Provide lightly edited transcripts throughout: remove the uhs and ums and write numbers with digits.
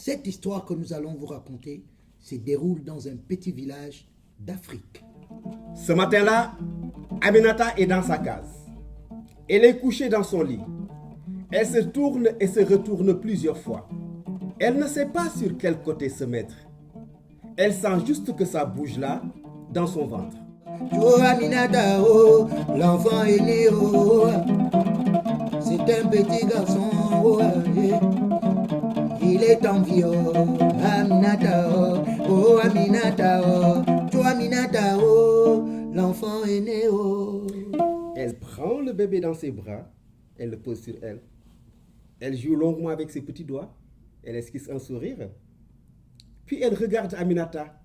Cette histoire que nous allons vous raconter se déroule dans un petit village d'Afrique. Ce matin-là, Aminata est dans sa case. Elle est couchée dans son lit. Elle se tourne et se retourne plusieurs fois. Elle ne sait pas sur quel côté se mettre. Elle sent juste que ça bouge là, dans son ventre. Oh Aminata, oh, l'enfant est né, oh, c'est un petit garçon, oh, il est en vie, oh, Aminata, oh, Aminata, oh, Aminata, oh, l'enfant est né, oh. Elle prend le bébé dans ses bras, elle le pose sur elle. Elle joue longuement avec ses petits doigts, elle esquisse un sourire. Puis elle regarde Aminata.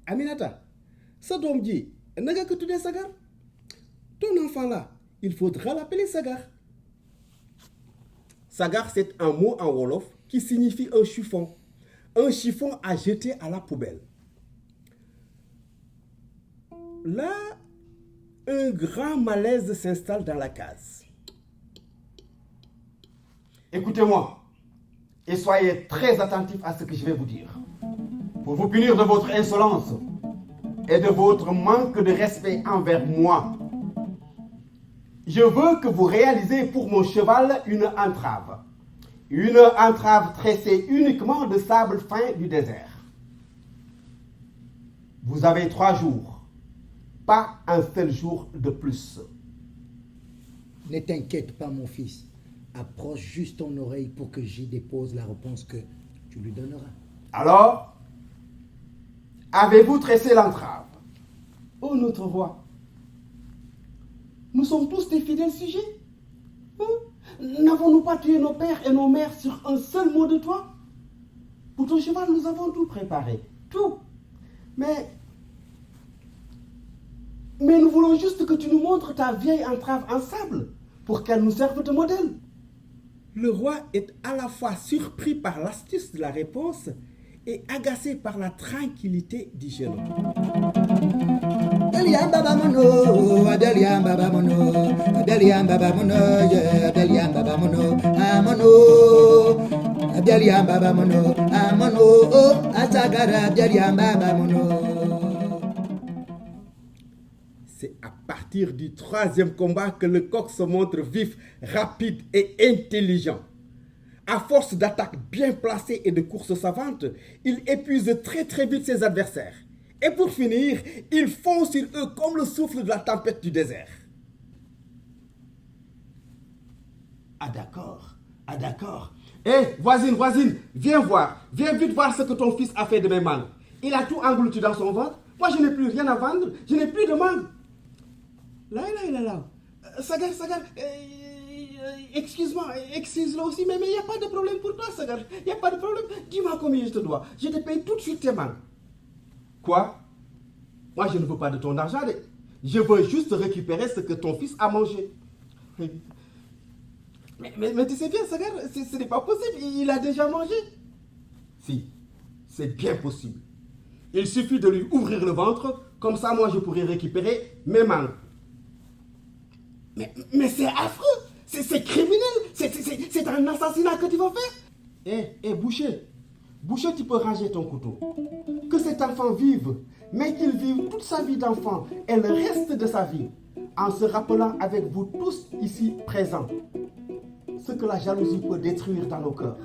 Aminata, ce doom dit, naga que tu dis Sagar? Ton enfant là, il faudra l'appeler Sagar. Sagar, c'est un mot en wolof qui signifie un chiffon. Un chiffon à jeter à la poubelle. Là, un grand malaise s'installe dans la case. Écoutez-moi et soyez très attentifs à ce que je vais vous dire. Pour vous punir de votre insolence et de votre manque de respect envers moi, je veux que vous réalisez pour mon cheval une entrave. Une entrave tressée uniquement de sable fin du désert. Vous avez 3 jours, pas un seul jour de plus. Ne t'inquiète pas mon fils, approche juste ton oreille pour que j'y dépose la réponse que tu lui donneras. Alors, avez-vous tressé l'entrave? Oh notre roi, nous sommes tous des fidèles sujets. N'avons-nous pas tué nos pères et nos mères sur un seul mot de toi? Pour ton cheval, nous avons tout préparé. Tout. Mais nous voulons juste que tu nous montres ta vieille entrave en sable pour qu'elle nous serve de modèle. Le roi est à la fois surpris par l'astuce de la réponse et agacé par la tranquillité du jeune homme. Adeliam baba mono, Adeliam baba mono, Adeliam baba mono, Adeliam baba mono, amono, Adeliam baba mono, amono, Asagara, Adeliam baba mono. C'est à partir du 3e combat que le coq se montre vif, rapide et intelligent. À force d'attaques bien placées et de courses savantes, il épuise très très vite ses adversaires. Et pour finir, il fond sur eux comme le souffle de la tempête du désert. Ah d'accord. Voisine, viens voir. Viens vite voir ce que ton fils a fait de mes mangues. Il a tout englouti dans son ventre. Moi, je n'ai plus rien à vendre. Je n'ai plus de mangues. Là. Sagar, excuse-le aussi, mais il n'y a pas de problème pour toi, Sagar. Il n'y a pas de problème. Dis-moi combien je te dois. Je te paye tout de suite tes mangues. Quoi? Moi, je ne veux pas de ton argent. Je veux juste récupérer ce que ton fils a mangé. Mais tu sais bien, Sagar, ce n'est pas possible. Il a déjà mangé. Si, c'est bien possible. Il suffit de lui ouvrir le ventre. Comme ça, moi, je pourrai récupérer mes mangues. Mais c'est affreux. C'est criminel. C'est un assassinat que tu vas faire. Boucher, tu peux ranger ton couteau. Que cet enfant vive, mais qu'il vive toute sa vie d'enfant et le reste de sa vie, en se rappelant avec vous tous ici présents, ce que la jalousie peut détruire dans nos cœurs.